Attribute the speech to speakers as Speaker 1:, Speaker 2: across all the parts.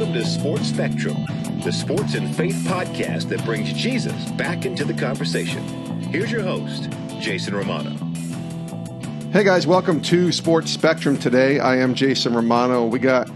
Speaker 1: Welcome to Sports Spectrum, the sports and faith podcast that brings Jesus back into the conversation. Here's your host, Jason Romano.
Speaker 2: Hey guys, welcome to Sports Spectrum today. I am Jason Romano. We got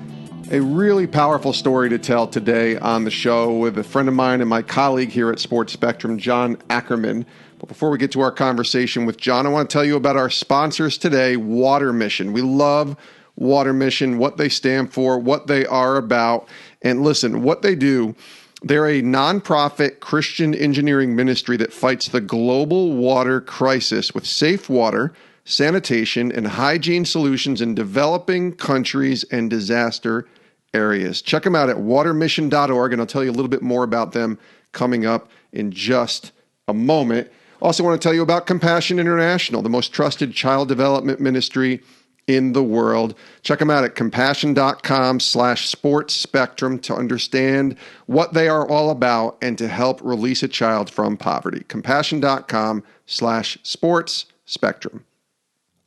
Speaker 2: a really powerful story to tell today on the show with a friend of mine and my colleague here at Sports Spectrum, Jon Ackerman. But before we get to our conversation with Jon, I want to tell you about our sponsors today, Water Mission. We love Water Mission, what they stand for, what they are about. And listen, what they do, they're a nonprofit Christian engineering ministry that fights the global water crisis with safe water, sanitation, and hygiene solutions in developing countries and disaster areas. Check them out at watermission.org, and I'll tell you a little bit more about them coming up in just a moment. Also want to tell you about Compassion International, the most trusted child development ministry in the world. Check them out at compassion.com/sports spectrum to understand what they are all about and to help release a child from poverty. Compassion.com/sports spectrum.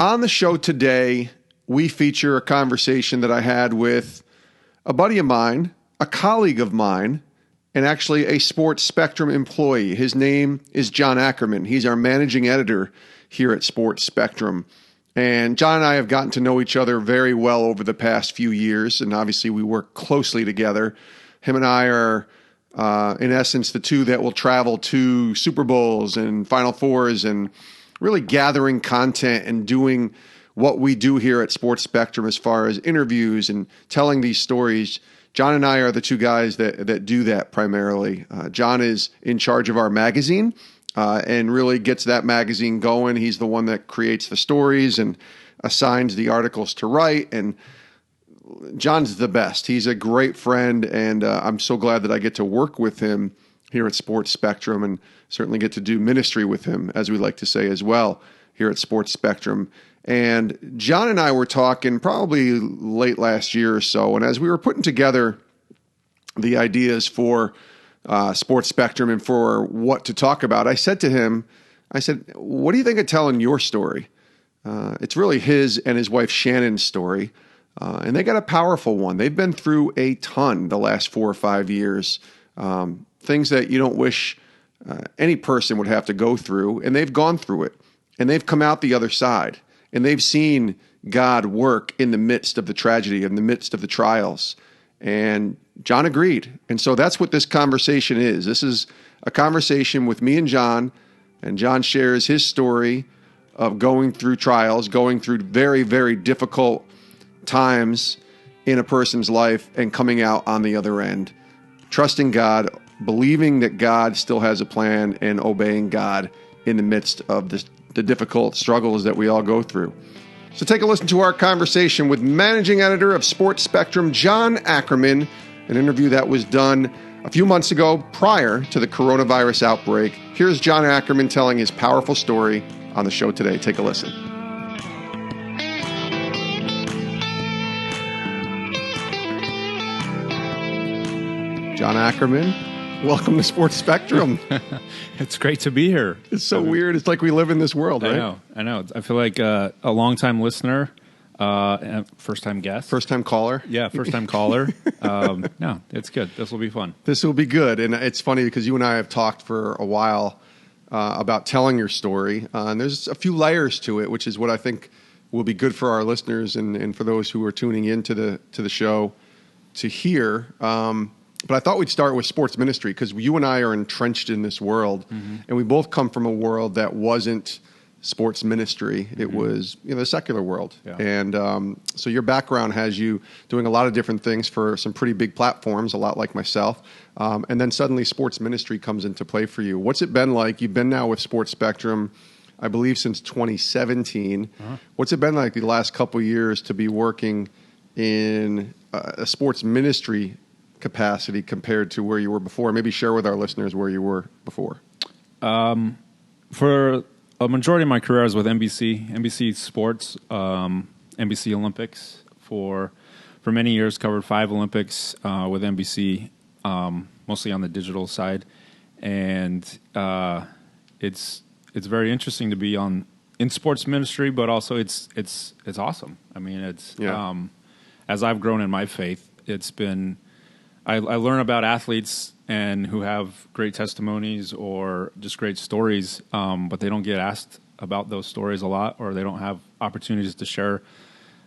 Speaker 2: On the show today, we feature a conversation that I had with a buddy of mine, a colleague of mine, and actually a Sports Spectrum employee. His name is Jon Ackerman. He's our managing editor here at Sports Spectrum. And Jon and I have gotten to know each other very well over the past few years, and obviously we work closely together. Him and I are, in essence, the two that will travel to Super Bowls and Final Fours and really gathering content and doing what we do here at Sports Spectrum as far as interviews and telling these stories. Jon and I are the two guys that do that primarily. Jon is in charge of our magazine, and really gets that magazine going. He's the one that creates the stories and assigns the articles to write. And Jon's the best. He's a great friend, and I'm so glad that I get to work with him here at Sports Spectrum and certainly get to do ministry with him, as we like to say as well, here at Sports Spectrum. And Jon and I were talking probably late last year or so, and as we were putting together the ideas for Sports Spectrum and for what to talk about, I said to him, what do you think of telling your story? It's really his and his wife Shannon's story, and they got a powerful one. They've been through a ton the last 4 or 5 years, things that you don't wish any person would have to go through, and they've gone through it, and they've come out the other side, and they've seen God work in the midst of the tragedy, in the midst of the trials. And Jon agreed. And so that's what this conversation is. This is a conversation with me and Jon shares his story of going through trials, going through very, very difficult times in a person's life and coming out on the other end, trusting God, believing that God still has a plan, and obeying God in the midst of the difficult struggles that we all go through. So take a listen to our conversation with managing editor of Sports Spectrum, Jon Ackerman, an interview that was done a few months ago prior to the coronavirus outbreak. Here's Jon Ackerman telling his powerful story on the show today. Take a listen. Jon Ackerman, welcome to Sports Spectrum.
Speaker 3: It's great to be here.
Speaker 2: It's so weird. It's like we live in this world, right?
Speaker 3: I know. I feel like a long-time listener, and first-time guest.
Speaker 2: First-time caller.
Speaker 3: Yeah, first-time caller. No, it's good. This will be fun.
Speaker 2: This will be good. And it's funny because you and I have talked for a while about telling your story. And there's a few layers to it, which is what I think will be good for our listeners and for those who are tuning into the show to hear. But I thought we'd start with sports ministry because you and I are entrenched in this world, and we both come from a world that wasn't sports ministry. It was the secular world. Yeah. And so your background has you doing a lot of different things for some pretty big platforms, a lot like myself. And then suddenly sports ministry comes into play for you. What's it been like? You've been now with Sports Spectrum, I believe, since 2017. What's it been like the last couple of years to be working in a sports ministry capacity compared to where you were before? Maybe share with our listeners where you were before.
Speaker 3: For a majority of my career, I was with NBC Sports, NBC Olympics. For many years, covered 5 Olympics with NBC, mostly on the digital side. And it's very interesting to be in sports ministry, but also it's awesome. I mean, as I've grown in my faith, it's been I learn about athletes and who have great testimonies or just great stories, but they don't get asked about those stories a lot, or they don't have opportunities to share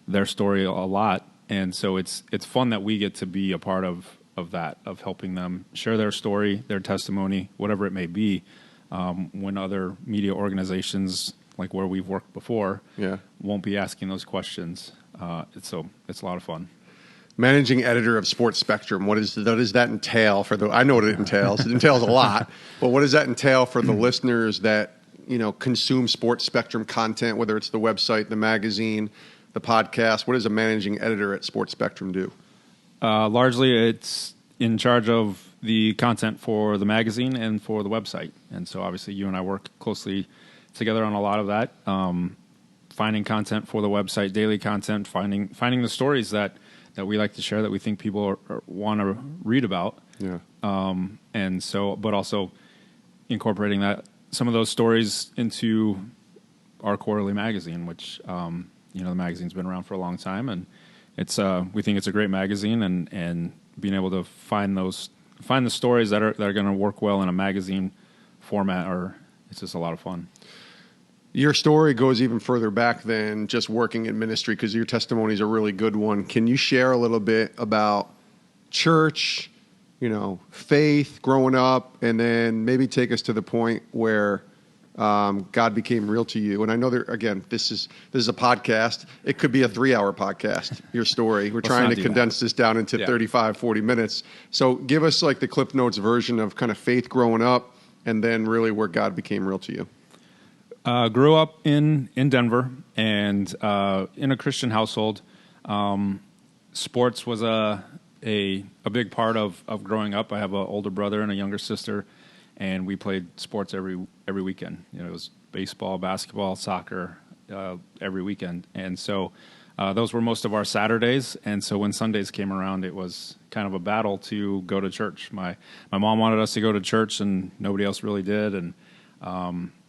Speaker 3: their story a lot. And so it's fun that we get to be a part of that, of helping them share their story, their testimony, whatever it may be, when other media organizations, like where we've worked before, won't be asking those questions. It's a lot of fun.
Speaker 2: Managing editor of Sports Spectrum, what does that entail for the? I know what it entails. It entails a lot, but what does that entail for the listeners that consume Sports Spectrum content, whether it's the website, the magazine, the podcast? What does a managing editor at Sports Spectrum do?
Speaker 3: Largely, it's in charge of the content for the magazine and for the website, and so obviously you and I work closely together on a lot of that. Finding content for the website, daily content, finding the stories that we like to share, that we think people want to read about.
Speaker 2: Yeah.
Speaker 3: And so, but also incorporating some of those stories into our quarterly magazine, which, the magazine's been around for a long time, and we think it's a great magazine, and being able to find the stories that are going to work well in a magazine format, it's just a lot of fun.
Speaker 2: Your story goes even further back than just working in ministry, because your testimony is a really good one. Can you share a little bit about church, faith, growing up, and then maybe take us to the point where God became real to you? And I know this is a podcast. It could be a 3-hour podcast, your story. We're trying to condense this down into 35, 40 minutes. So give us like the Cliff Notes version of kind of faith growing up, and then really where God became real to you.
Speaker 3: Grew up in Denver, and in a Christian household. Sports was a big part of growing up. I have an older brother and a younger sister, and we played sports every weekend. It was baseball, basketball, soccer every weekend, and so those were most of our Saturdays. And so when Sundays came around, it was kind of a battle to go to church. My mom wanted us to go to church, and nobody else really did, and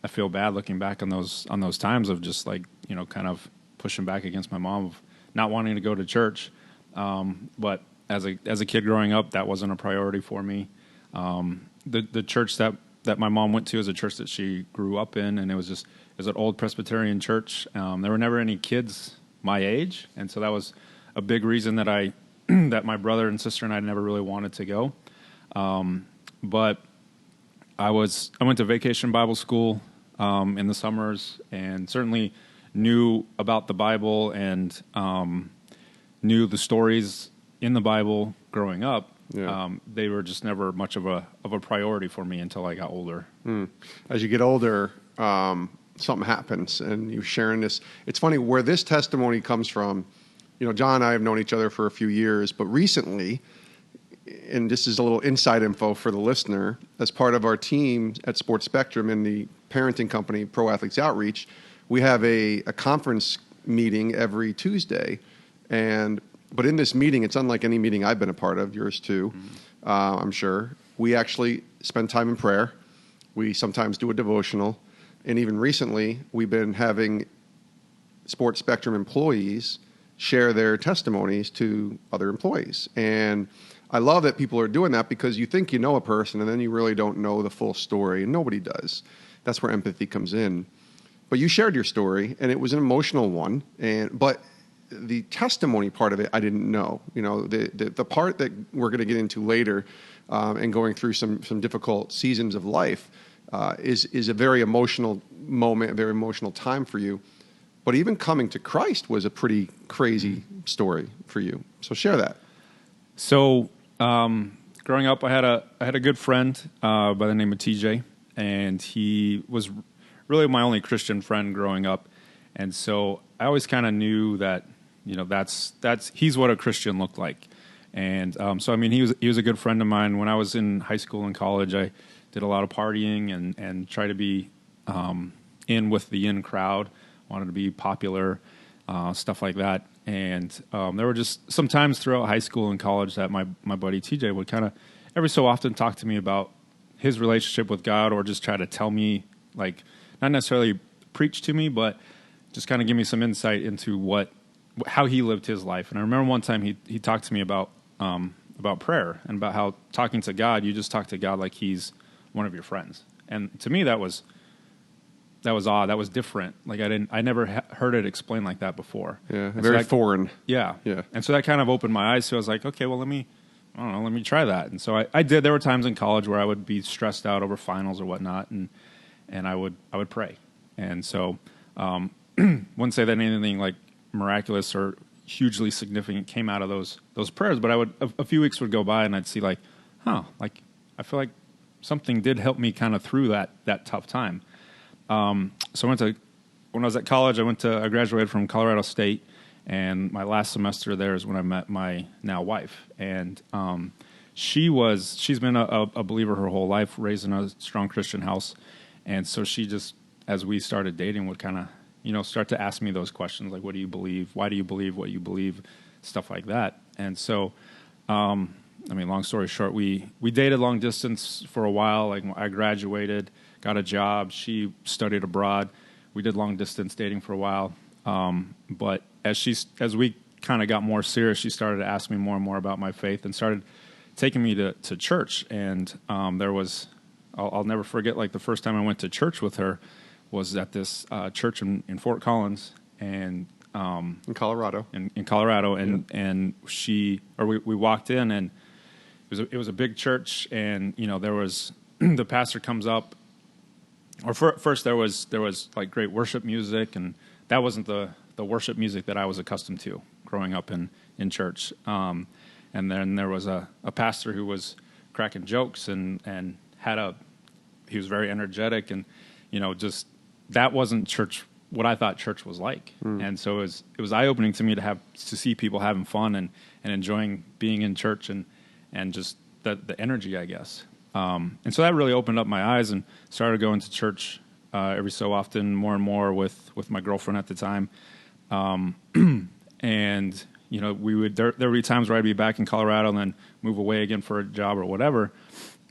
Speaker 3: I feel bad looking back on those times of just kind of pushing back against my mom of not wanting to go to church. But as a kid growing up, that wasn't a priority for me. The church that my mom went to is a church that she grew up in, and it was an old Presbyterian church. There were never any kids my age, and so that was a big reason that that my brother and sister and I never really wanted to go. But I went to Vacation Bible School in the summers, and certainly knew about the Bible and knew the stories in the Bible growing up. Yeah. They were just never much of a priority for me until I got older.
Speaker 2: As you get older, something happens, and you're sharing this. It's funny where this testimony comes from. John and I have known each other for a few years, but recently, and this is a little inside info for the listener, as part of our team at Sports Spectrum and the parenting company Pro Athletes Outreach, we have a conference meeting every Tuesday. But in this meeting, it's unlike any meeting I've been a part of, yours too, I'm sure. We actually spend time in prayer. We sometimes do a devotional. And even recently, we've been having Sports Spectrum employees share their testimonies to other employees. And I love that people are doing that, because you think you know a person and then you really don't know the full story, and nobody does. That's where empathy comes in. But you shared your story, and it was an emotional one, but the testimony part of it I didn't know. The part that we're going to get into later, and going through some difficult seasons of life, is a very emotional moment, a very emotional time for you. But even coming to Christ was a pretty crazy story for you. So share that.
Speaker 3: So, growing up, I had a good friend by the name of TJ, and he was really my only Christian friend growing up. And so I always kind of knew that he's what a Christian looked like. And so I mean, he was a good friend of mine. When I was in high school and college, I did a lot of partying and try to be in with the in crowd. Wanted to be popular, stuff like that. And there were just some times throughout high school and college that my buddy TJ would kind of every so often talk to me about his relationship with God, or just try to tell me, like, not necessarily preach to me, but just kind of give me some insight into how he lived his life. And I remember one time he talked to me about about prayer and about how talking to God, you just talk to God like he's one of your friends. And to me, that was odd. That was different. Like I never heard it explained like that before.
Speaker 2: Yeah,
Speaker 3: and
Speaker 2: very
Speaker 3: so
Speaker 2: foreign.
Speaker 3: Yeah.
Speaker 2: Yeah.
Speaker 3: And so that kind of opened my eyes. So I was like, okay, well, let me try that. And so I did. There were times in college where I would be stressed out over finals or whatnot, and I would pray. And so wouldn't say that anything like miraculous or hugely significant came out of those prayers, but I would a few weeks would go by and I'd see like, like I feel like something did help me kind of through that tough time. So when I was at college, I graduated from Colorado State, and my last semester there is when I met my now wife, and she's been a believer her whole life, raised in a strong Christian house, and so she just, as we started dating, would kind of start to ask me those questions like, what do you believe? Why do you believe what you believe? Stuff like that. And so, long story short, we dated long distance for a while. Like I graduated, got a job. She studied abroad. We did long distance dating for a while. But as we kind of got more serious, she started to ask me more and more about my faith and started taking me to church. And there was, I'll never forget, like the first time I went to church with her was at this church in Fort Collins, and
Speaker 2: in Colorado.
Speaker 3: In Colorado, and
Speaker 2: yeah.
Speaker 3: and we walked in, and it was a big church, and there was the pastor comes up, or first there was like great worship music, and that wasn't the worship music that I was accustomed to growing up in church. And then there was a pastor who was cracking jokes and he was very energetic, and just that wasn't church, what I thought church was like. And so it was eye-opening to me to see people having fun and enjoying being in church and just the energy, I guess. And so that really opened up my eyes, and started going to church every so often, more and more with my girlfriend at the time. And there would be times where I'd be back in Colorado and then move away again for a job or whatever.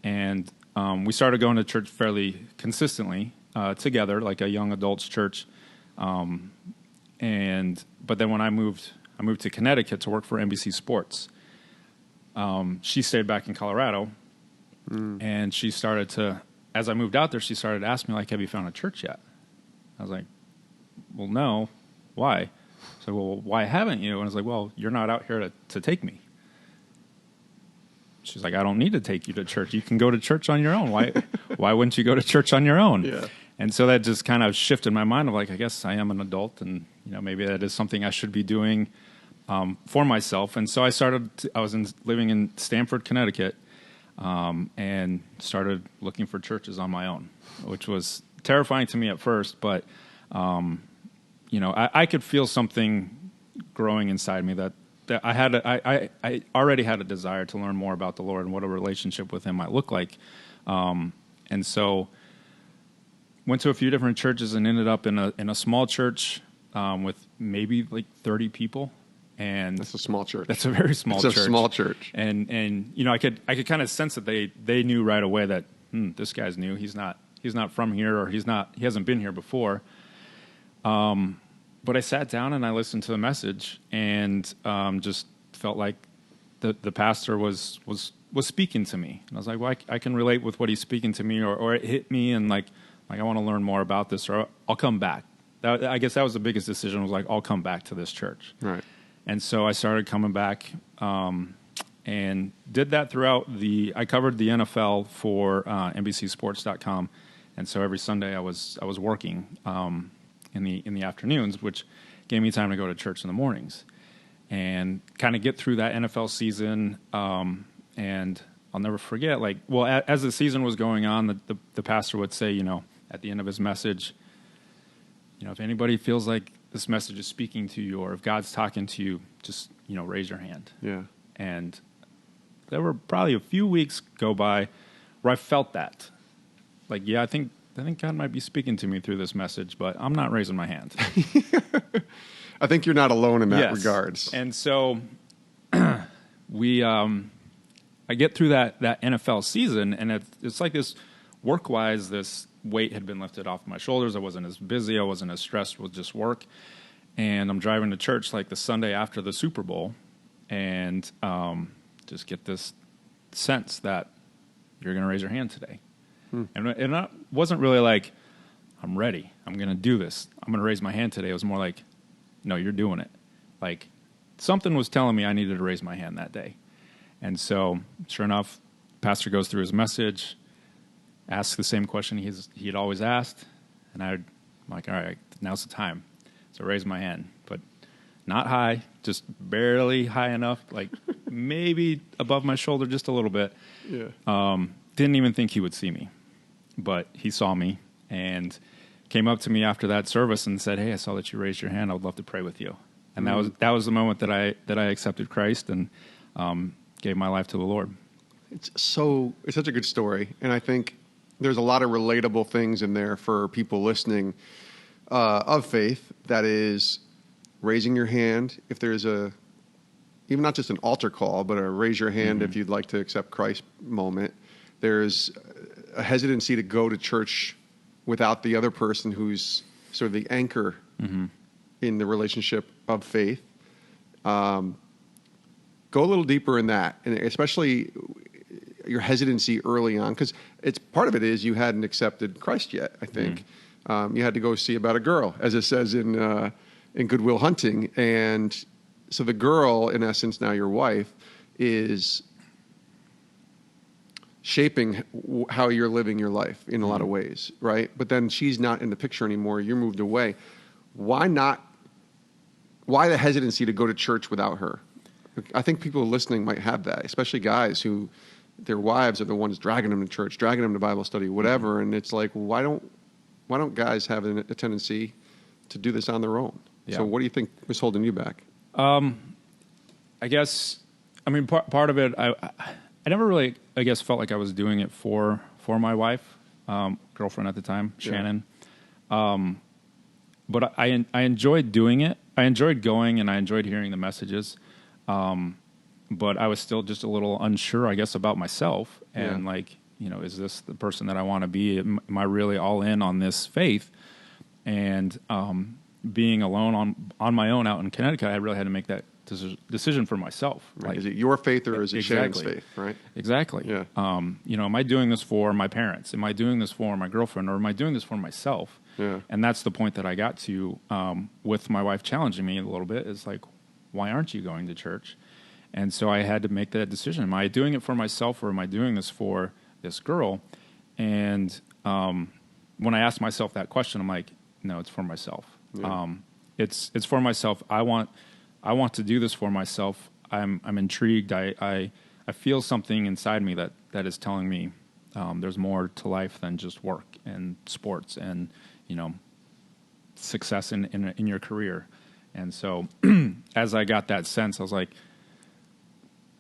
Speaker 3: And we started going to church fairly consistently together, like a young adults church. But then when I moved to Connecticut to work for NBC Sports. She stayed back in Colorado, and she started to, as I moved out there, she started to ask me, like, have you found a church yet? I was like, well, no. Why? So, well, why haven't you? And I was like, well, you're not out here to take me. She's like, I don't need to take you to church. You can go to church on your own. Why wouldn't you go to church on your own? Yeah. And so that just kind of shifted my mind of like, I guess I am an adult, and maybe that is something I should be doing for myself. And so I was living in Stamford, Connecticut, and started looking for churches on my own, which was terrifying to me at first, but I could feel something growing inside me that I already had a desire to learn more about the Lord and what a relationship with Him might look like. And so went to a few different churches and ended up in a small church with maybe like 30 people. And
Speaker 2: that's a small church.
Speaker 3: That's a very small church.
Speaker 2: It's a small church.
Speaker 3: And I could kind of sense that they knew right away that this guy's new. He's not from here, or he hasn't been here before. But I sat down and I listened to the message, and just felt like the pastor was speaking to me. And I was like, well, I can relate with what he's speaking to me, or it hit me, and like I want to learn more about this, or I'll come back. I guess that was the biggest decision, was like, I'll come back to this church.
Speaker 2: Right.
Speaker 3: And so I started coming back, and did that throughout I covered the NFL for NBCSports.com, and so every Sunday I was working in the afternoons, which gave me time to go to church in the mornings, and kind of get through that NFL season. And I'll never forget, as the season was going on, the pastor would say, at the end of his message, if anybody feels like this message is speaking to you, or if God's talking to you, just, raise your hand.
Speaker 2: Yeah.
Speaker 3: And there were probably a few weeks go by where I felt that. Like, yeah, I think God might be speaking to me through this message, but I'm not raising my hand.
Speaker 2: I think you're not alone in that regards.
Speaker 3: And so I get through that NFL season, and it's like this work-wise, this weight had been lifted off my shoulders. I wasn't as busy. I wasn't as stressed with just work. And I'm driving to church like the Sunday after the Super Bowl, and just get this sense that you're going to raise your hand today. And it wasn't really like, I'm ready. I'm going to do this. I'm going to raise my hand today. It was more like, no, you're doing it. Like, something was telling me I needed to raise my hand that day. And so, sure enough, pastor goes through his message, asks the same question he had always asked, and I'm like, all right, now's the time. So I raised my hand, but not high, just barely high enough, like maybe above my shoulder just a little bit.
Speaker 2: Yeah.
Speaker 3: Didn't even think he would see me, but he saw me and came up to me after that service and said, "Hey, I saw that you raised your hand. I would love to pray with you." And that was the moment that I accepted Christ and gave my life to the Lord.
Speaker 2: It's such a good story, and I think there's a lot of relatable things in there for people listening of faith. That is raising your hand if there's even not just an altar call, but a raise your hand if you'd like to accept Christ moment. There's a hesitancy to go to church without the other person who's sort of the anchor in the relationship of faith. Go a little deeper in that, and especially your hesitancy early on, because it's part of it is you hadn't accepted Christ yet. I think you had to go see about a girl, as it says in Good Will Hunting, and so the girl, in essence, now your wife, is shaping how you're living your life in a lot of ways, right? But then she's not in the picture anymore. You're moved away. Why the hesitancy to go to church without her? I think people listening might have that, especially guys who their wives are the ones dragging them to church, dragging them to Bible study, whatever. And it's like, why don't guys have a tendency to do this on their own? Yeah. So what do you think was holding you back?
Speaker 3: I guess, I mean, part of it, I never really, I guess, felt like I was doing it for my wife, girlfriend at the time, Shannon. But I enjoyed doing it. I enjoyed going and I enjoyed hearing the messages. But I was still just a little unsure, I guess, about myself. And like, is this the person that I want to be? Am I really all in on this faith? And being alone on my own out in Connecticut, I really had to make that decision for myself.
Speaker 2: Right.
Speaker 3: Like,
Speaker 2: is it your faith or is it Shannon's faith, right?
Speaker 3: Exactly.
Speaker 2: Yeah.
Speaker 3: Am I doing this for my parents? Am I doing this for my girlfriend? Or am I doing this for myself?
Speaker 2: Yeah.
Speaker 3: And that's the point that I got to with my wife challenging me a little bit. Is like, why aren't you going to church? And so I had to make that decision. Am I doing it for myself or am I doing this for this girl? And when I asked myself that question, I'm like, no, it's for myself. Yeah. It's for myself. I want to do this for myself. I'm intrigued. I feel something inside me that is telling me there's more to life than just work and sports and success in your career. And so as I got that sense, I was like,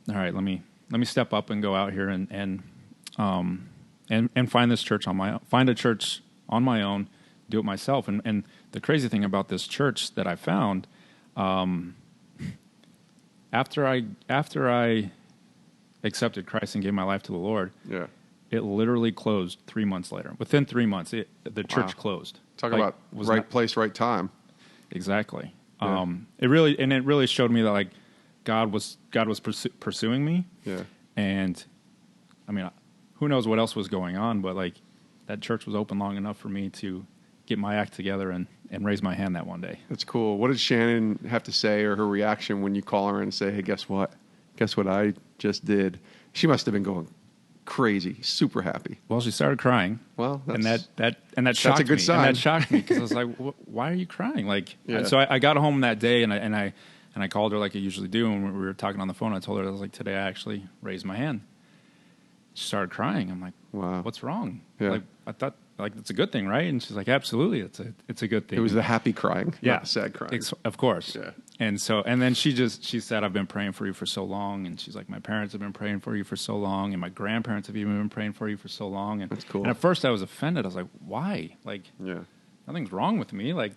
Speaker 3: all right, let me step up and go out here and find this church find a church on my own, do it myself. And the crazy thing about this church that I found, after I accepted Christ and gave my life to the Lord, it literally closed 3 months later. Within 3 months, the church closed.
Speaker 2: Talk about right place, right time.
Speaker 3: Exactly.
Speaker 2: Yeah.
Speaker 3: It really showed me that like God was pursuing me.
Speaker 2: Yeah.
Speaker 3: And I mean, who knows what else was going on, but like that church was open long enough for me to get my act together and raise my hand that one day.
Speaker 2: That's cool. What did Shannon have to say, or her reaction when you call her and say, "Hey, guess what? Guess what I just did?" She must have been going crazy, super happy.
Speaker 3: Well, she started crying.
Speaker 2: Well,
Speaker 3: and that shocked me.
Speaker 2: That's a good sign.
Speaker 3: And that shocked me because I was like, "Why are you crying?" Like, so I got home that day and I called her like I usually do, and we were talking on the phone. I told her, I was like, "Today I actually raised my hand." She started crying. I'm like, "Wow, what's wrong?"
Speaker 2: Yeah.
Speaker 3: Like, I thought like it's a good thing, right? And she's like, "Absolutely, it's a good thing."
Speaker 2: It was the happy crying, not the sad crying.
Speaker 3: Of course.
Speaker 2: Yeah.
Speaker 3: And then she said, "I've been praying for you for so long," and she's like, "My parents have been praying for you for so long, and my grandparents have even been praying for you for so long." And
Speaker 2: that's cool.
Speaker 3: And at first I was offended. I was like, "Why? Like, nothing's wrong with me. Like,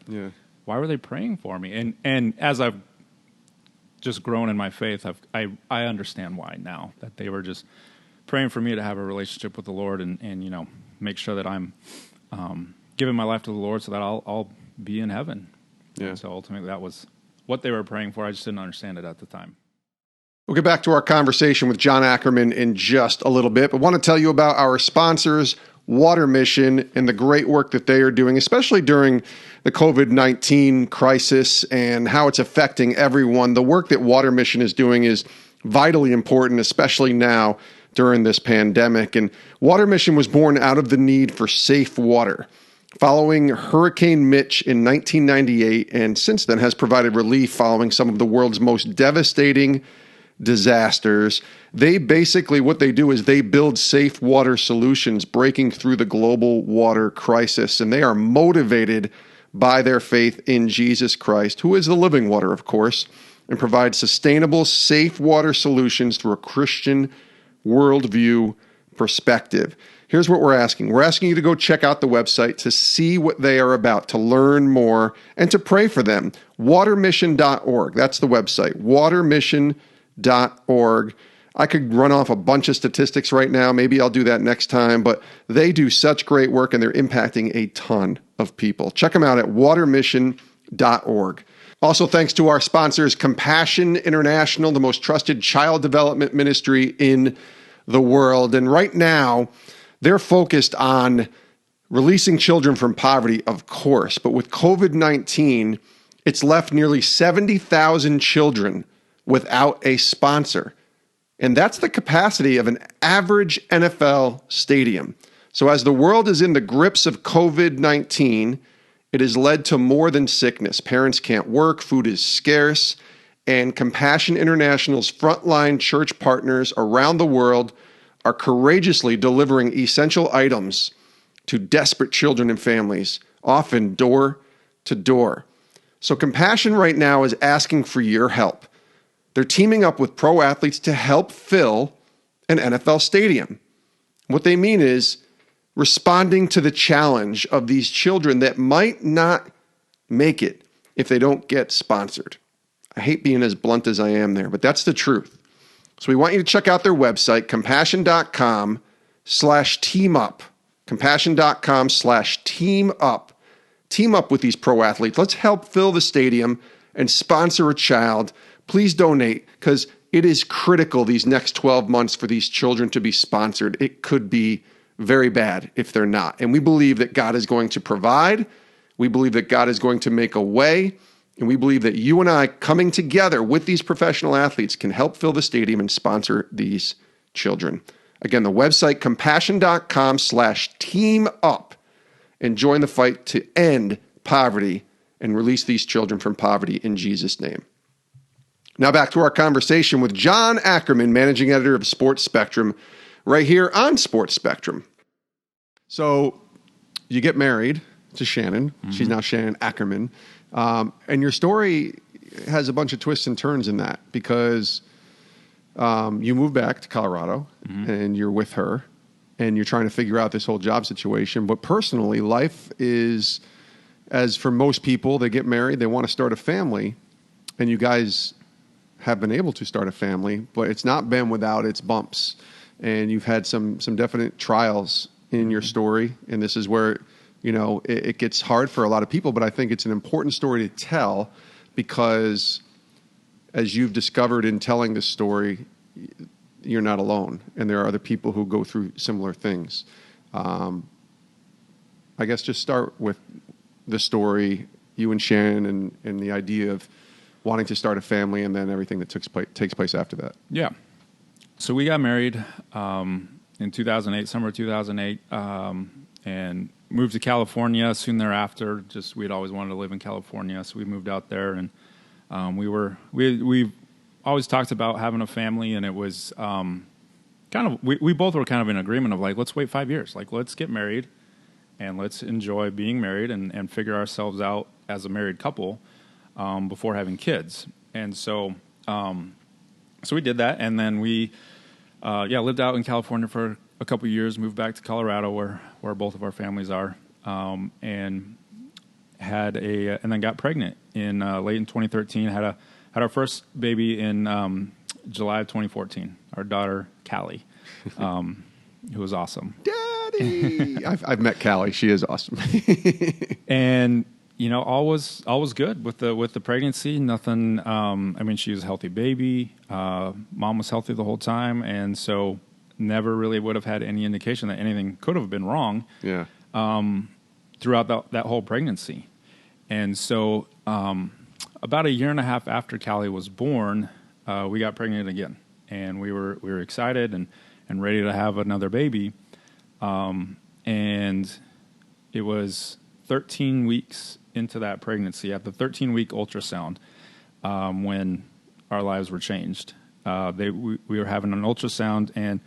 Speaker 3: why were they praying for me?" And as I've just grown in my faith, I understand why now, that they were just praying for me to have a relationship with the Lord and make sure that I'm giving my life to the Lord so that I'll be in heaven. Yeah. And so ultimately that was what they were praying for. I just didn't understand it at the time.
Speaker 2: We'll get back to our conversation with Jon Ackerman in just a little bit, but want to tell you about our sponsors, Water Mission, and the great work that they are doing, especially during the COVID-19 crisis and how it's affecting everyone. The work that Water Mission is doing is vitally important, especially now during this pandemic. And Water Mission was born out of the need for safe water. Following Hurricane Mitch in 1998, and since then has provided relief following some of the world's most devastating disasters. They basically, what they do is they build safe water solutions breaking through the global water crisis, and they are motivated by their faith in Jesus Christ, who is the living water, of course, and provide sustainable, safe water solutions through a Christian worldview perspective. Here's what we're asking. We're asking you to go check out the website to see what they are about, to learn more, and to pray for them. Watermission.org. That's the website. Watermission.org. I could run off a bunch of statistics right now. Maybe I'll do that next time, but they do such great work and they're impacting a ton of people. Check them out at watermission.org. Also, thanks to our sponsors, Compassion International, the most trusted child development ministry in the world. And right now, they're focused on releasing children from poverty, of course, but with COVID-19, it's left nearly 70,000 children without a sponsor. And that's the capacity of an average NFL stadium. So as the world is in the grips of COVID-19, it has led to more than sickness. Parents can't work, food is scarce, and Compassion International's frontline church partners around the world are courageously delivering essential items to desperate children and families, often door to door. So Compassion right now is asking for your help. They're teaming up with pro athletes to help fill an NFL stadium. What they mean is responding to the challenge of these children that might not make it if they don't get sponsored. I hate being as blunt as I am there, but that's the truth. So we want you to check out their website, compassion.com/teamup. Compassion.com/teamup. Team up with these pro athletes. Let's help fill the stadium and sponsor a child. Please donate, because it is critical these next 12 months for these children to be sponsored. It could be very bad if they're not. And we believe that God is going to provide. We believe that God is going to make a way. And we believe that you and I coming together with these professional athletes can help fill the stadium and sponsor these children. Again, the website, compassion.com/teamup, and join the fight to end poverty and release these children from poverty in Jesus' name. Now back to our conversation with Jon Ackerman, managing editor of Sports Spectrum, right here on Sports Spectrum. So you get married to Shannon. Mm-hmm. She's now Shannon Ackerman. And your story has a bunch of twists and turns in that, because you moved back to Colorado, mm-hmm. and you're with her and you're trying to figure out this whole job situation. But personally, life is, as for most people, they get married, they want to start a family, and you guys have been able to start a family, but it's not been without its bumps. And you've had some definite trials in your story. And this is where, it gets hard for a lot of people, but I think it's an important story to tell, because as you've discovered in telling this story, you're not alone. And there are other people who go through similar things. I guess just start with the story, you and Shannon, and the idea of wanting to start a family, and then everything that takes place after that.
Speaker 3: Yeah. So we got married in 2008, summer 2008, and moved to California soon thereafter. We'd always wanted to live in California, so we moved out there, and we always talked about having a family, and it was we both were kind of in agreement of let's wait 5 years, let's get married, and let's enjoy being married and figure ourselves out as a married couple before having kids. And so we did that, and then we lived out in California for a couple of years, moved back to Colorado where both of our families are, and then got pregnant in late in 2013. Had our first baby in July of 2014. Our daughter Callie, who was awesome.
Speaker 2: Daddy, I've met Callie. She is awesome.
Speaker 3: And all was good with the pregnancy. Nothing. I mean, she was a healthy baby. Mom was healthy the whole time, and so never really would have had any indication that anything could have been wrong.
Speaker 2: Yeah.
Speaker 3: Throughout that whole pregnancy, and so about a year and a half after Callie was born, we got pregnant again, and we were excited and ready to have another baby, and it was 13 weeks into that pregnancy, at the 13-week ultrasound, when our lives were changed. We were having an ultrasound, and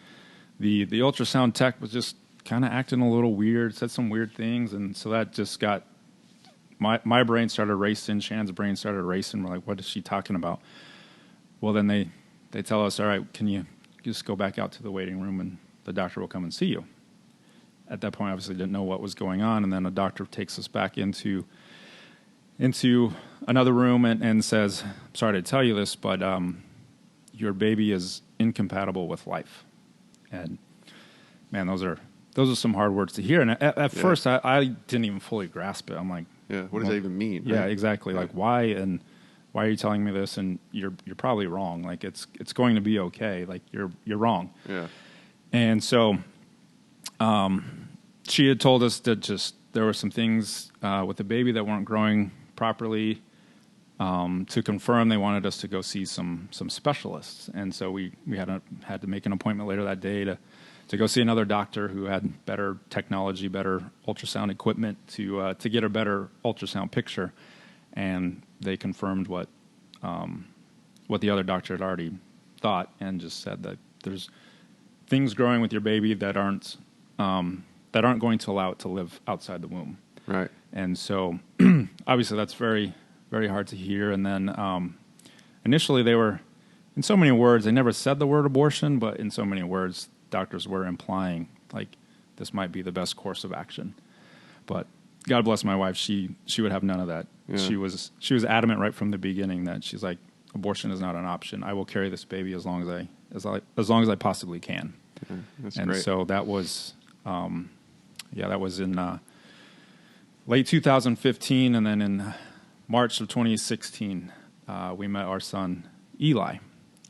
Speaker 3: the ultrasound tech was just kind of acting a little weird, said some weird things, and so that just got my brain started racing, Shannon's brain started racing. We're like, what is she talking about? Well, then they tell us, all right, can you just go back out to the waiting room and the doctor will come and see you. At that point, obviously didn't know what was going on, and then a doctor takes us back into another room and says, I'm sorry to tell you this, but your baby is incompatible with life. And man, those are some hard words to hear. And at first, I didn't even fully grasp it. I'm like,
Speaker 2: yeah, what does that even mean?
Speaker 3: Yeah,
Speaker 2: right?
Speaker 3: exactly. Like, why are you telling me this? And you're probably wrong. Like, it's going to be okay. Like, you're wrong. Yeah. And so, she had told us that just there were some things with the baby that weren't growing properly. To confirm, they wanted us to go see some specialists, and so we had to make an appointment later that day to go see another doctor who had better technology, better ultrasound equipment to get a better ultrasound picture, and they confirmed what the other doctor had already thought, and just said that there's things growing with your baby that aren't going to allow it to live outside the womb.
Speaker 2: Right.
Speaker 3: And so, obviously, that's very, very hard to hear. And then initially they were, in so many words, they never said the word abortion, but in so many words, doctors were implying, like, this might be the best course of action. But God bless my wife, she would have none of that. Yeah. She was adamant right from the beginning that she's like, abortion is not an option. I will carry this baby as long as I possibly can.
Speaker 2: Yeah, that's
Speaker 3: and
Speaker 2: great.
Speaker 3: So that was, that was in late 2015, and then in March of 2016, we met our son Eli,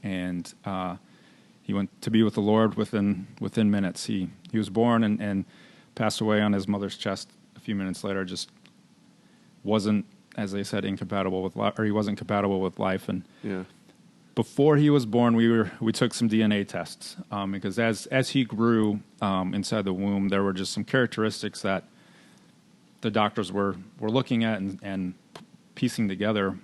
Speaker 3: and he went to be with the Lord within minutes. He was born and passed away on his mother's chest a few minutes later. Just wasn't, as they said, incompatible with life, or he wasn't compatible with life. And before he was born, we took some DNA tests because as he grew inside the womb, there were just some characteristics that the doctors were looking at and piecing together,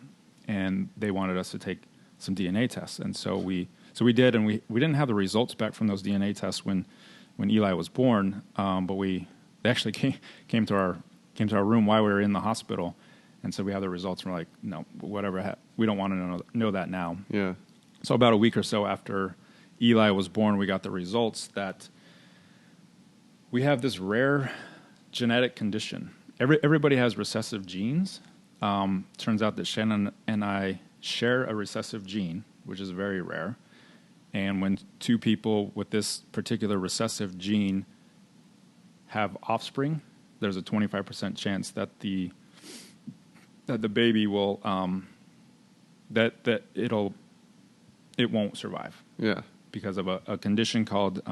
Speaker 3: and they wanted us to take some DNA tests. And so we did, and we didn't have the results back from those DNA tests when Eli was born, but they actually came to our room while we were in the hospital, and so we have the results, and we're like, no, whatever, we don't want to know that now.
Speaker 2: Yeah.
Speaker 3: So about a week or so after Eli was born, we got the results that we have this rare genetic condition. Everybody has recessive genes. Turns out that Shannon and I share a recessive gene, which is very rare. And when two people with this particular recessive gene have offspring, there's a 25% chance that the baby will it won't survive. Yeah. Because of a condition called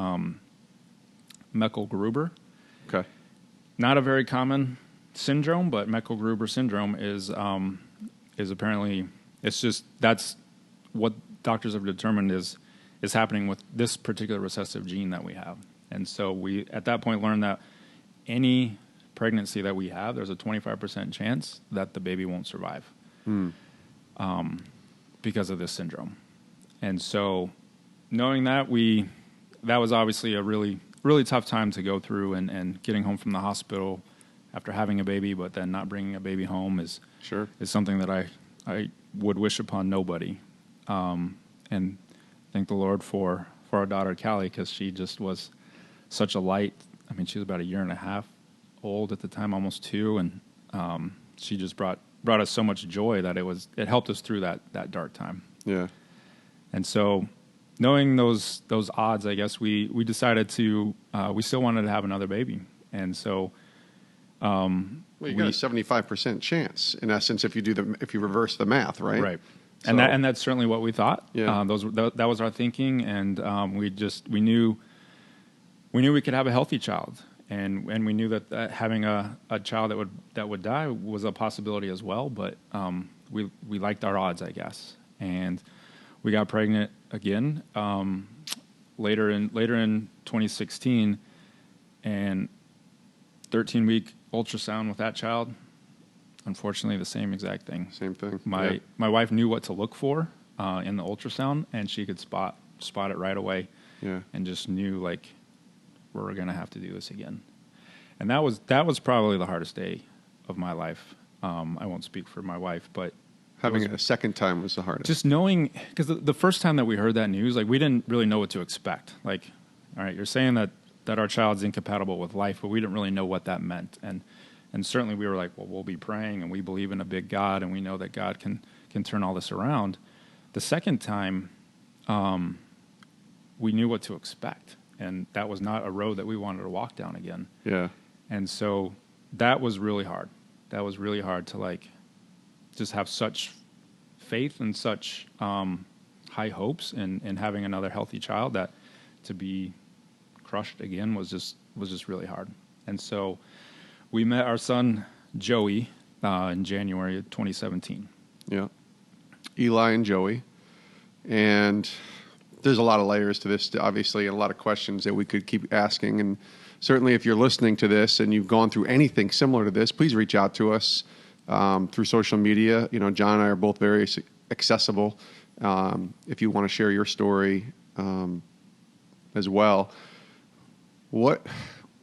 Speaker 3: Meckel-Gruber.
Speaker 2: Okay.
Speaker 3: Not a very common syndrome, but Meckel-Gruber syndrome is apparently, that's what doctors have determined is happening with this particular recessive gene that we have. And so we at that point learned that any pregnancy that we have, there's a 25% chance that the baby won't survive because of this syndrome. And so knowing that, that was obviously a really, really tough time to go through, and getting home from the hospital after having a baby, but then not bringing a baby home is something that I would wish upon nobody. And thank the Lord for our daughter Callie, because she just was such a light. I mean, she was about a year and a half old at the time, almost 2, and she just brought us so much joy that it helped us through that dark time. Yeah. And so, knowing those odds, I guess we decided to we still wanted to have another baby, and so
Speaker 2: Well, you got a 75% chance, in essence, if you reverse the math, right?
Speaker 3: Right.
Speaker 2: So,
Speaker 3: And that's certainly what we thought.
Speaker 2: Yeah.
Speaker 3: That was our thinking, and we knew we could have a healthy child, and we knew that having a child that would die was a possibility as well. But we liked our odds, I guess, and we got pregnant again later in 2016, and 13-week ultrasound with that child. Unfortunately, the same exact thing.
Speaker 2: Same thing.
Speaker 3: My wife knew what to look for in the ultrasound, and she could spot it right away.
Speaker 2: Yeah.
Speaker 3: And just knew, like, we're going to have to do this again. And that was probably the hardest day of my life. I won't speak for my wife, but
Speaker 2: having it a second time was the hardest.
Speaker 3: Just knowing, because the first time that we heard that news, like, we didn't really know what to expect. Like, all right, you're saying that our child's incompatible with life, but we didn't really know what that meant. And certainly we were like, well, we'll be praying, and we believe in a big God, and we know that God can turn all this around. The second time, we knew what to expect, and that was not a road that we wanted to walk down again.
Speaker 2: Yeah.
Speaker 3: And so that was really hard. That was really hard to, like, just have such faith and such high hopes in having another healthy child, that to be crushed again was just really hard. And so we met our son Joey in January of 2017.
Speaker 2: Yeah. Eli and Joey. And there's a lot of layers to this, obviously, and a lot of questions that we could keep asking. And certainly if you're listening to this and you've gone through anything similar to this, please reach out to us through social media. You know, John and I are both very accessible. If you want to share your story as well.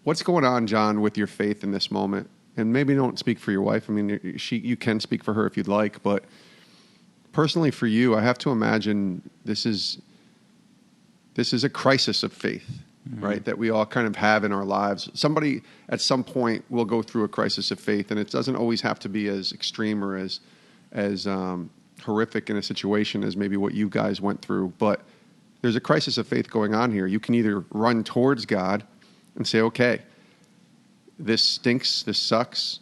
Speaker 2: What's going on, John, with your faith in this moment? And maybe don't speak for your wife. I mean, you can speak for her if you'd like, but personally for you, I have to imagine this is a crisis of faith, mm-hmm. right? That we all kind of have in our lives. Somebody at some point will go through a crisis of faith, and it doesn't always have to be as extreme or as horrific in a situation as maybe what you guys went through. But there's a crisis of faith going on here. You can either run towards God and say, okay, this stinks, this sucks,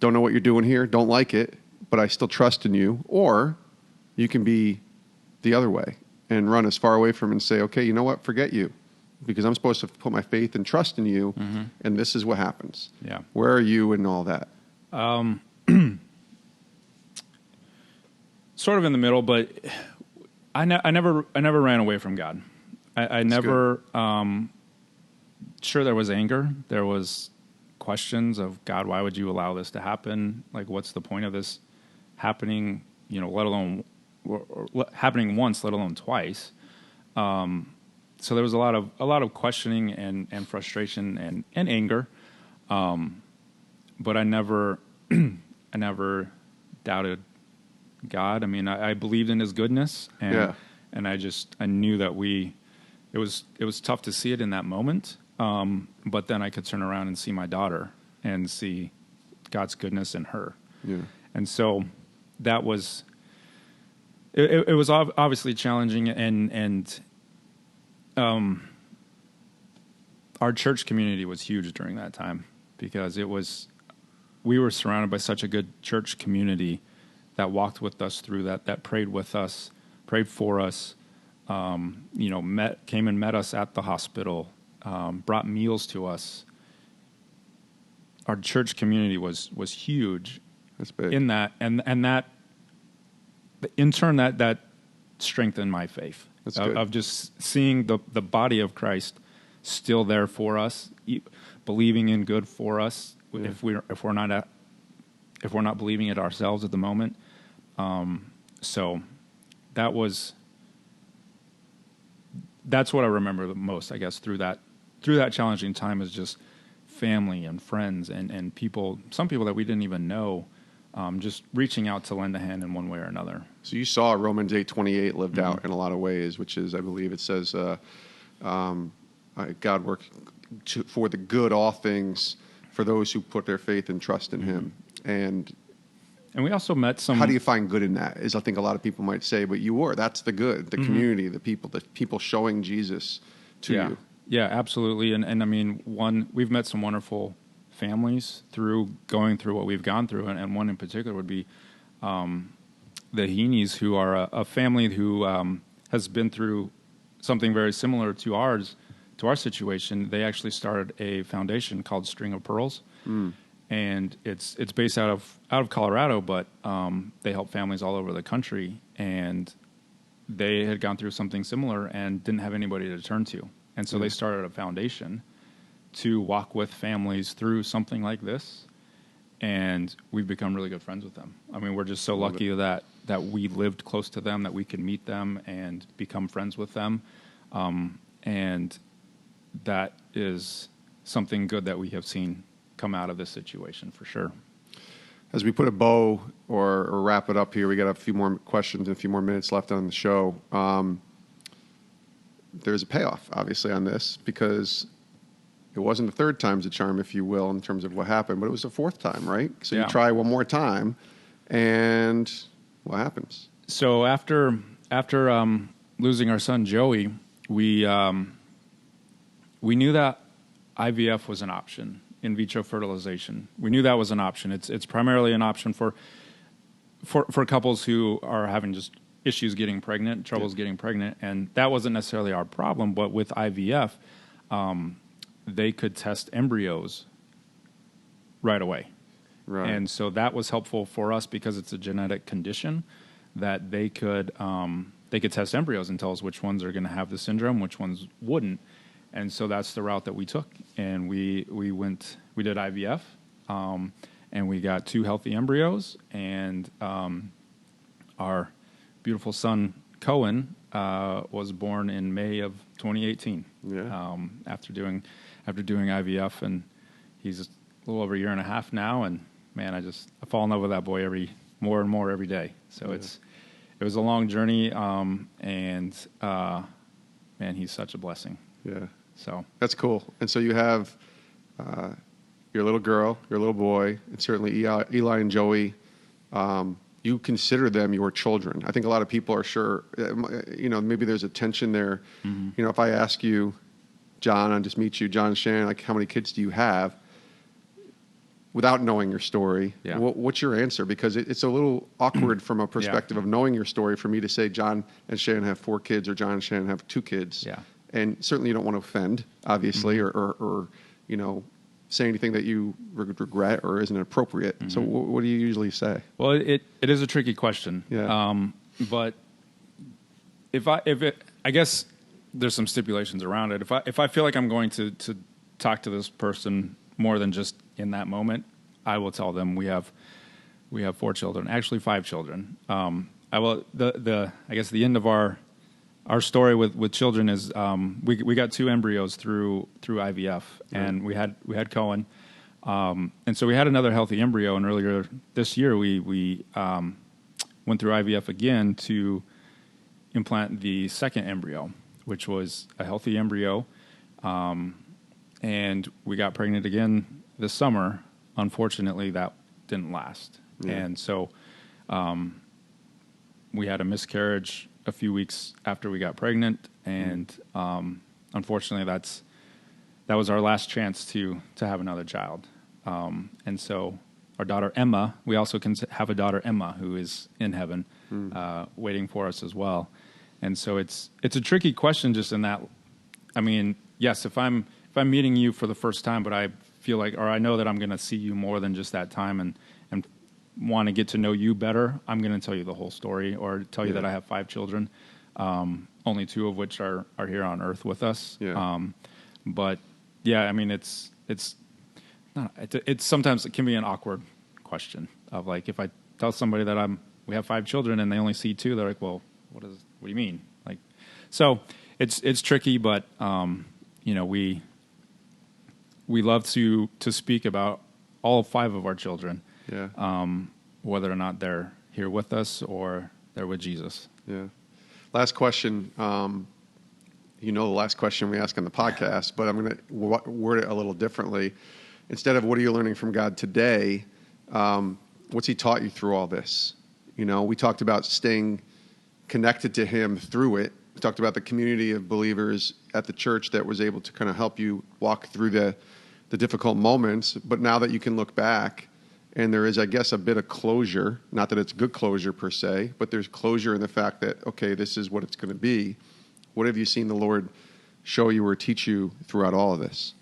Speaker 2: don't know what you're doing here, don't like it, but I still trust in you. Or you can be the other way and run as far away from him and say, okay, you know what, forget you, because I'm supposed to put my faith and trust in you, mm-hmm. and this is what happens.
Speaker 3: Yeah.
Speaker 2: Where are you in all that?
Speaker 3: Sort of in the middle, but I never ran away from God. I never... Sure, there was anger. There was questions of, God, why would you allow this to happen? Like, what's the point of this happening? You know, let alone happening once, let alone twice. So there was a lot of questioning and frustration and anger. But I never doubted God. I mean, I believed in His goodness, and I knew that it was tough to see it in that moment. But then I could turn around and see my daughter and see God's goodness in her. Yeah. And so that was, it was obviously challenging, and our church community was huge during that time, because we were surrounded by such a good church community that walked with us through that prayed with us, prayed for us, came and met us at the hospital, brought meals to us. Our church community was huge.
Speaker 2: That's big.
Speaker 3: In that, and that, in turn, that strengthened my faith.
Speaker 2: That's good.
Speaker 3: Of just seeing the body of Christ still there for us, believing in good for us. Yeah. If we're not believing it ourselves at the moment. So that's what I remember the most, I guess, through that challenging time, is just family and friends and people, some people that we didn't even know, just reaching out to lend a hand in one way or another.
Speaker 2: So you saw Romans 8:28 lived mm-hmm. out in a lot of ways, which is, I believe it says, God works for the good, all things, for those who put their faith and trust in mm-hmm. Him. And
Speaker 3: we also met some...
Speaker 2: How do you find good in that? Is, I think a lot of people might say, but that's the good, the mm-hmm. community, the people showing Jesus to you.
Speaker 3: Yeah, absolutely. And I mean, we've met some wonderful families through going through what we've gone through, and one in particular would be the Heaney's, who are a family who has been through something very similar to our situation. They actually started a foundation called String of Pearls, and it's based out of Colorado, but they help families all over the country, and they had gone through something similar and didn't have anybody to turn to, and so they started a foundation to walk with families through something like this, and we've become really good friends with them. I mean, we're just so lucky that we lived close to them, that we could meet them and become friends with them, and that is something good that we have seen come out of this situation for sure.
Speaker 2: As we put a bow or wrap it up here, we got a few more questions and a few more minutes left on the show. There's a payoff, obviously, on this, because it wasn't the third time's a charm, if you will, in terms of what happened, but it was the fourth time, right? So you try one more time, and what happens?
Speaker 3: So after losing our son Joey, we knew that IVF was an option, in vitro fertilization. We knew that was an option. It's primarily an option for couples who are having just issues getting pregnant, troubles getting pregnant, and that wasn't necessarily our problem. But with IVF, they could test embryos right away. Right. And so that was helpful for us because it's a genetic condition that they could test embryos and tell us which ones are going to have the syndrome, which ones wouldn't. And so that's the route that we took. And we did IVF, and we got 2 healthy embryos, and our beautiful son Cohen was born in May of 2018. Yeah. After doing IVF, and he's a little over a year and a half now, and man, I fall in love with that boy more and more every day. So it was a long journey, and man, he's such a blessing.
Speaker 2: Yeah.
Speaker 3: So
Speaker 2: that's cool. And so you have your little girl, your little boy, and certainly Eli and Joey. You consider them your children. I think a lot of people are sure, maybe there's a tension there. Mm-hmm. If I ask you, Jon, I just meet you, Jon and Shannon, like, how many kids do you have? Without knowing your story, what's your answer? Because it's a little awkward from a perspective of knowing your story for me to say Jon and Shannon have 4 kids or Jon and Shannon have 2 kids. Yeah. And certainly you don't want to offend, obviously, mm-hmm. or say anything that you regret or isn't appropriate. Mm-hmm. So what do you usually say?
Speaker 3: Well, it is a tricky question. Yeah. But I guess there's some stipulations around it. If I feel like I'm going to talk to this person more than just in that moment, I will tell them we have 4 children, actually 5 children. I guess the end of our story with children is we got 2 embryos through IVF, and we had Cohen, and so we had another healthy embryo. And earlier this year, we went through IVF again to implant the second embryo, which was a healthy embryo, and we got pregnant again this summer. Unfortunately, that didn't last, and so we had a miscarriage a few weeks after we got pregnant, and unfortunately that was our last chance to have another child. And so our daughter Emma, we also can have a daughter Emma who is in heaven waiting for us as well. And so it's a tricky question, just in that, I mean, yes, if I'm meeting you for the first time, but I feel like, or I know that I'm going to see you more than just that time, and want to get to know you better, I'm going to tell you the whole story, or tell you that I have 5 children, only 2 of which are here on earth with us. Yeah. But yeah, I mean, it's sometimes it can be an awkward question of, like, if I tell somebody that we have 5 children and they only see 2, they're like, well, what do you mean? Like, so it's tricky, but we love to speak about all 5 of our children. Yeah. Whether or not they're here with us or they're with Jesus.
Speaker 2: Yeah. Last question. The last question we ask on the podcast, but I'm going to word it a little differently. Instead of what are you learning from God today, what's He taught you through all this? We talked about staying connected to Him through it. We talked about the community of believers at the church that was able to kind of help you walk through the difficult moments, but now that you can look back and there is, I guess, a bit of closure, not that it's good closure per se, but there's closure in the fact that, okay, this is what it's going to be. What have you seen the Lord show you or teach you throughout all of this?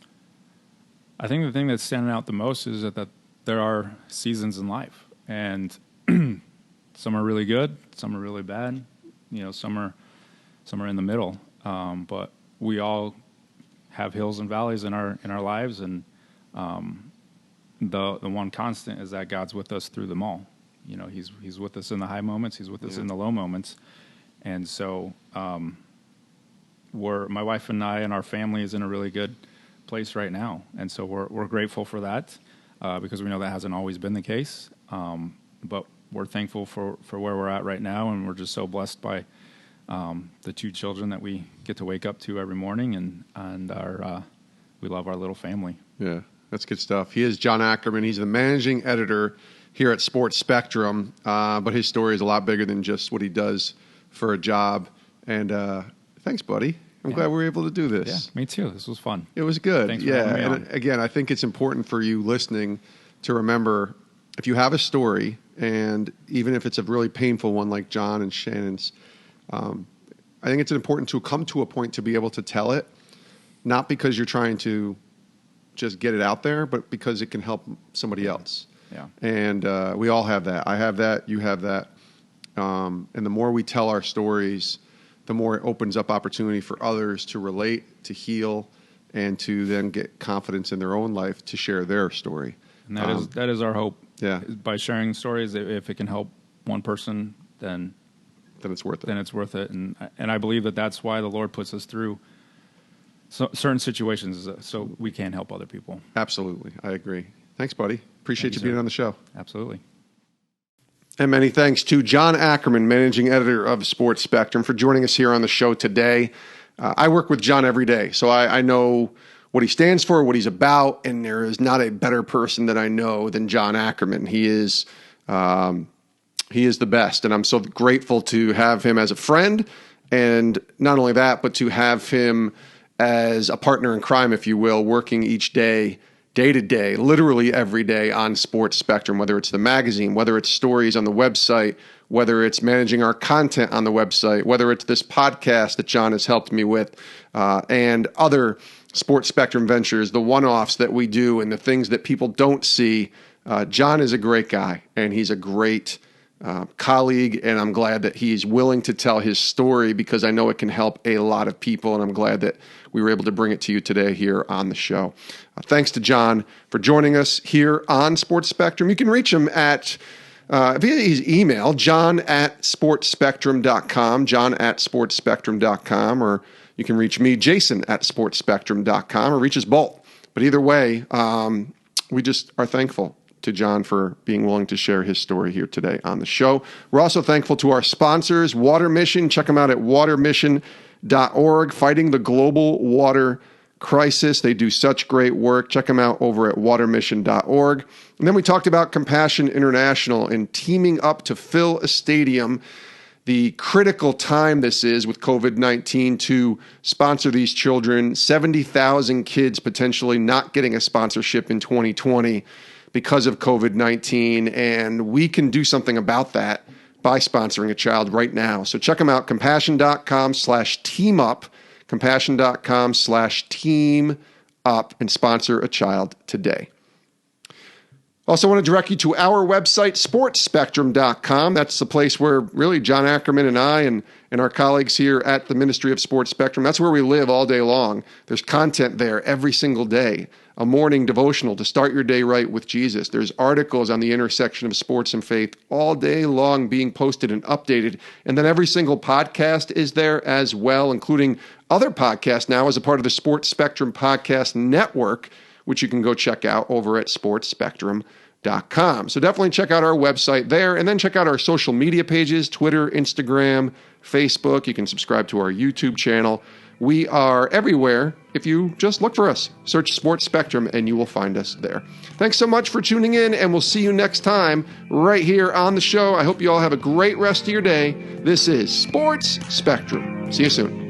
Speaker 3: I think the thing that's standing out the most is that there are seasons in life, and some are really good, some are really bad, some are in the middle. But we all have hills and valleys in our lives, and the one constant is that God's with us through them all. He's with us in the high moments, He's with us in the low moments, and so my wife and I and our family is in a really good place right now, and so we're grateful for that because we know that hasn't always been the case, but we're thankful for where we're at right now, and we're just so blessed by the two children that we get to wake up to every morning, and we love our little family.
Speaker 2: Yeah, that's good stuff. He is Jon Ackerman. He's the managing editor here at Sports Spectrum, but his story is a lot bigger than just what he does for a job. And thanks, buddy. I'm glad we were able to do this.
Speaker 3: Yeah, me too. This was fun.
Speaker 2: It was good.
Speaker 3: Thanks for having me on.
Speaker 2: Again, I think it's important for you listening to remember, if you have a story, and even if it's a really painful one like Jon and Shannon's, I think it's important to come to a point to be able to tell it, not because you're trying to just get it out there, but because it can help somebody else.
Speaker 3: Yeah.
Speaker 2: And we all have that. I have that. You have that. And the more we tell our stories, the more it opens up opportunity for others to relate, to heal, and to then get confidence in their own life to share their story.
Speaker 3: And that is our hope.
Speaker 2: Yeah.
Speaker 3: By sharing stories, if it can help one person, then
Speaker 2: it's worth it.
Speaker 3: Then it's worth it. And I believe that's why the Lord puts us through certain situations so we can help other people.
Speaker 2: Absolutely. I agree. Thanks, buddy. Appreciate you being on the show.
Speaker 3: Absolutely.
Speaker 2: And many thanks to Jon Ackerman, managing editor of Sports Spectrum, for joining us here on the show today. I work with Jon every day, so I know what he stands for, what he's about, and there is not a better person that I know than Jon Ackerman. He is the best, and I'm so grateful to have him as a friend, and not only that, but to have him as a partner in crime, if you will, working each day to day, literally every day on Sports Spectrum, whether it's the magazine, whether it's stories on the website, whether it's managing our content on the website, whether it's this podcast that Jon has helped me with, and other Sports Spectrum ventures, the one-offs that we do and the things that people don't see. Jon is a great guy, and he's a great colleague, and I'm glad that he's willing to tell his story because I know it can help a lot of people, and I'm glad that we were able to bring it to you today here on the show. Thanks to Jon for joining us here on Sports Spectrum. You can reach him at via his email, john@sportspectrum.com, john@sportspectrum.com, or you can reach me, jason@sportspectrum.com, or reach us both. But either way, we just are thankful to Jon for being willing to share his story here today on the show. We're also thankful to our sponsors, Water Mission. Check them out at watermission.org, fighting the global water crisis. They do such great work. Check them out over at watermission.org. And then we talked about Compassion International and teaming up to fill a stadium. The critical time this is with COVID-19 to sponsor these children. 70,000 kids potentially not getting a sponsorship in 2020 because of COVID-19, and we can do something about that by sponsoring a child right now. So check them out, compassion.com/teamup, compassion.com/teamup, and sponsor a child today. Also want to direct you to our website, sportspectrum.com. That's the place where really Jon Ackerman and I and our colleagues here at the Ministry of Sports Spectrum, that's where we live all day long. There's content there every single day. A morning devotional to start your day right with Jesus. There's articles on the intersection of sports and faith all day long being posted and updated. And then every single podcast is there as well, including other podcasts now as a part of the Sports Spectrum Podcast Network, which you can go check out over at sportspectrum.com. So definitely check out our website there, and then check out our social media pages, Twitter, Instagram, Facebook. You can subscribe to our YouTube channel. We are everywhere. If you just look for us, search Sports Spectrum, and you will find us there. Thanks so much for tuning in, and we'll see you next time right here on the show. I hope you all have a great rest of your day. This is Sports Spectrum. See you soon.